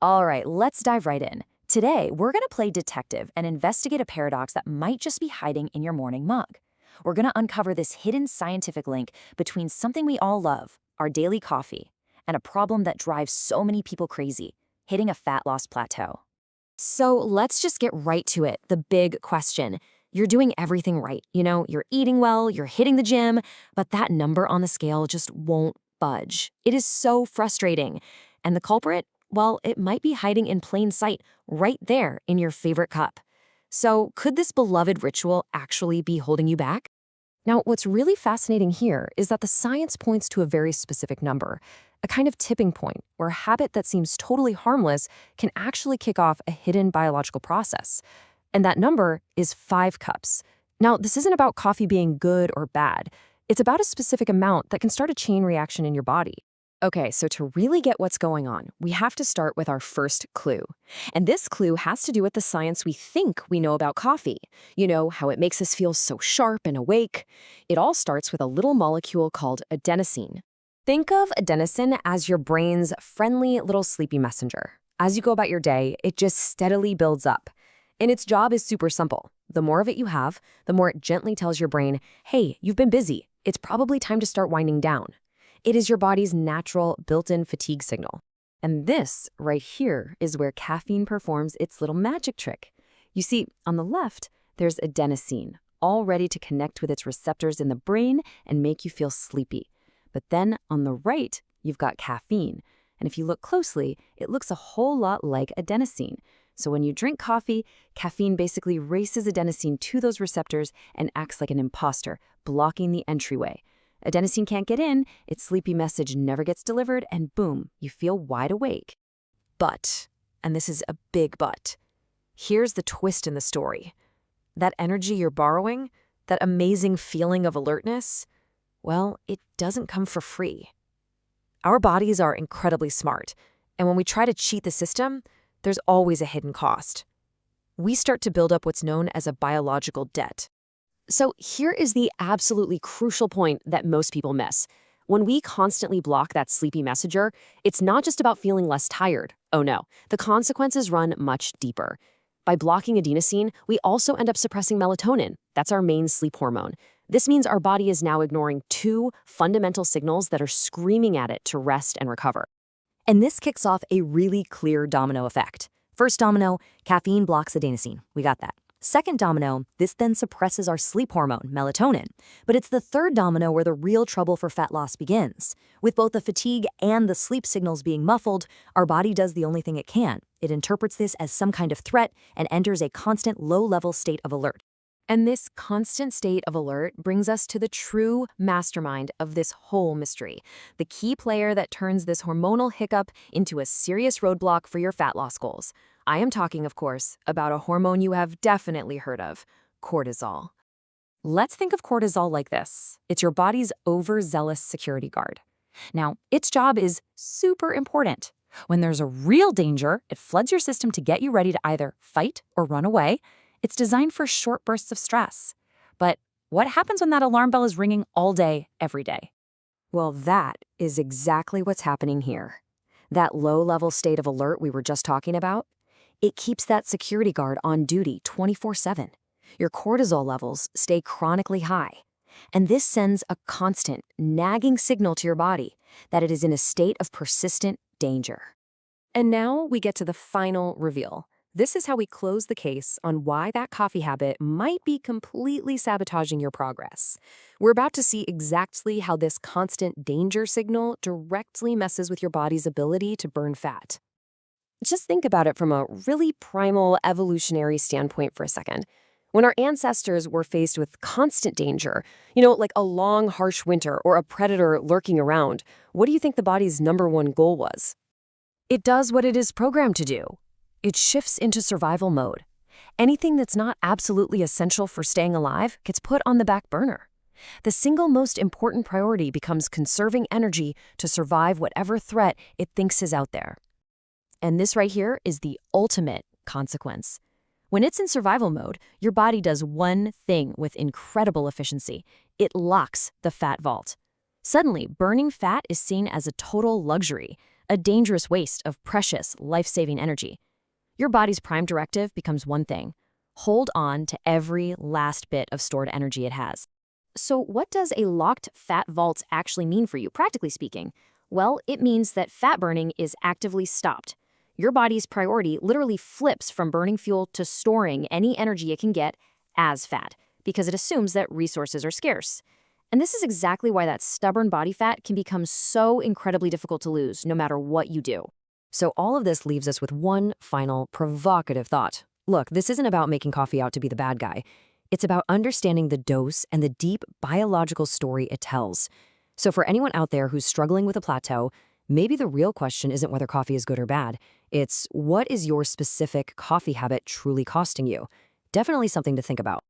All right, let's dive right in. Today, we're going to play detective and investigate a paradox that might just be hiding in your morning mug. We're going to uncover this hidden scientific link between something we all love, our daily coffee, and a problem that drives so many people crazy, hitting a fat loss plateau. So let's just get right to it, the big question. You're doing everything right. You're eating well, you're hitting the gym, but that number on the scale just won't budge. It is so frustrating. And the culprit? Well, it might be hiding in plain sight, right there in your favorite cup. So could this beloved ritual actually be holding you back? Now, what's really fascinating here is that the science points to a very specific number, a kind of tipping point where a habit that seems totally harmless can actually kick off a hidden biological process. And that number is 5 cups. Now, this isn't about coffee being good or bad. It's about a specific amount that can start a chain reaction in your body. Okay, so to really get what's going on, we have to start with our first clue. And this clue has to do with the science we think we know about coffee. How it makes us feel so sharp and awake. It all starts with a little molecule called adenosine. Think of adenosine as your brain's friendly little sleepy messenger. As you go about your day, it just steadily builds up. And its job is super simple. The more of it you have, the more it gently tells your brain, hey, you've been busy. It's probably time to start winding down. It is your body's natural built-in fatigue signal. And this right here is where caffeine performs its little magic trick. You see, on the left, there's adenosine, all ready to connect with its receptors in the brain and make you feel sleepy. But then on the right, you've got caffeine. And if you look closely, it looks a whole lot like adenosine. So when you drink coffee, caffeine basically races adenosine to those receptors and acts like an imposter, blocking the entryway. Adenosine can't get in, its sleepy message never gets delivered, and boom, you feel wide awake. But, and this is a big but, here's the twist in the story. That energy you're borrowing, that amazing feeling of alertness, well, it doesn't come for free. Our bodies are incredibly smart, and when we try to cheat the system, there's always a hidden cost. We start to build up what's known as a biological debt. So here is the absolutely crucial point that most people miss. When we constantly block that sleepy messenger, it's not just about feeling less tired. Oh no, the consequences run much deeper. By blocking adenosine, we also end up suppressing melatonin. That's our main sleep hormone. This means our body is now ignoring 2 fundamental signals that are screaming at it to rest and recover. And this kicks off a really clear domino effect. First domino, caffeine blocks adenosine. We got that. Second domino, this then suppresses our sleep hormone, melatonin. But it's the third domino where the real trouble for fat loss begins. With both the fatigue and the sleep signals being muffled, our body does the only thing it can. It interprets this as some kind of threat and enters a constant low-level state of alert. And this constant state of alert brings us to the true mastermind of this whole mystery, the key player that turns this hormonal hiccup into a serious roadblock for your fat loss goals. I am talking, of course, about a hormone you have definitely heard of, cortisol. Let's think of cortisol like this. It's your body's overzealous security guard. Now, its job is super important. When there's a real danger, it floods your system to get you ready to either fight or run away. It's designed for short bursts of stress. But what happens when that alarm bell is ringing all day, every day? Well, that is exactly what's happening here. That low-level state of alert we were just talking about, it keeps that security guard on duty 24/7. Your cortisol levels stay chronically high. And this sends a constant, nagging signal to your body that it is in a state of persistent danger. And now we get to the final reveal. This is how we close the case on why that coffee habit might be completely sabotaging your progress. We're about to see exactly how this constant danger signal directly messes with your body's ability to burn fat. Just think about it from a really primal evolutionary standpoint for a second. When our ancestors were faced with constant danger, like a long, harsh winter or a predator lurking around, what do you think the body's #1 goal was? It does what it is programmed to do. It shifts into survival mode. Anything that's not absolutely essential for staying alive gets put on the back burner. The single most important priority becomes conserving energy to survive whatever threat it thinks is out there. And this right here is the ultimate consequence. When it's in survival mode, your body does one thing with incredible efficiency. It locks the fat vault. Suddenly, burning fat is seen as a total luxury, a dangerous waste of precious, life-saving energy. Your body's prime directive becomes one thing: hold on to every last bit of stored energy it has. So what does a locked fat vault actually mean for you, practically speaking? Well, it means that fat burning is actively stopped. Your body's priority literally flips from burning fuel to storing any energy it can get as fat, because it assumes that resources are scarce. And this is exactly why that stubborn body fat can become so incredibly difficult to lose, no matter what you do. So all of this leaves us with one final provocative thought. Look, this isn't about making coffee out to be the bad guy. It's about understanding the dose and the deep biological story it tells. So for anyone out there who's struggling with a plateau, maybe the real question isn't whether coffee is good or bad. It's what is your specific coffee habit truly costing you? Definitely something to think about.